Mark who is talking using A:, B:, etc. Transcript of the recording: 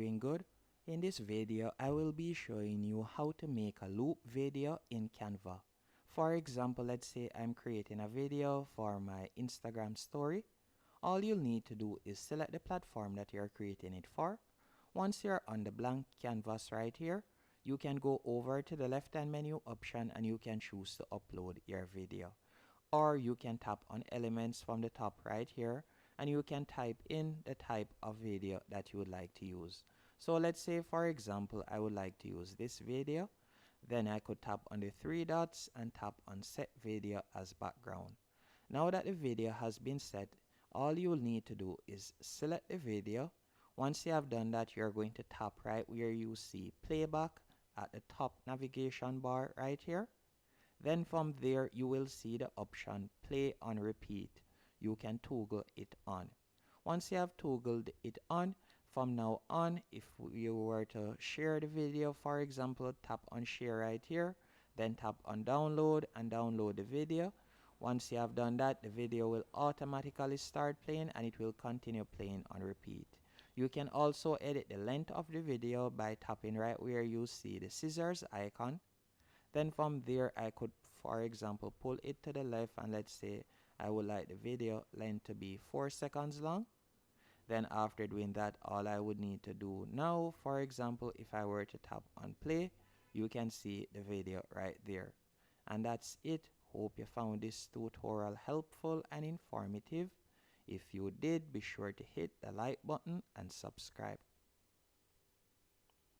A: Doing good? In this video, I will be showing you how to make a loop video in Canva. For example, let's say I'm creating a video for my Instagram story. All you'll need to do is select the platform that you're creating it for. Once you're on the blank canvas right here, you can go over to the left-hand menu option and you can choose to upload your video. Or you can tap on elements from the top right here and you can type in the type of video that you would like to use. So let's say, for example, I would like to use this video. Then I could tap on the three dots and tap on set video as background. Now that the video has been set, all you will need to do is select the video. Once you have done that, you're going to tap right where you see playback at the top navigation bar right here. Then from there, you will see the option play on repeat. You can toggle it on. Once you have toggled it on, from now on, if you were to share the video, for example, tap on share right here, then tap on download and download the video. Once you have done that, the video will automatically start playing and it will continue playing on repeat. You can also edit the length of the video by tapping right where you see the scissors icon. Then from there, I could, for example, pull it to the left and let's say I would like the video length to be 4 seconds long. Then after doing that, all I would need to do now, for example, if I were to tap on play, you can see the video right there. And that's it. Hope you found this tutorial helpful and informative. If you did, be sure to hit the like button and subscribe.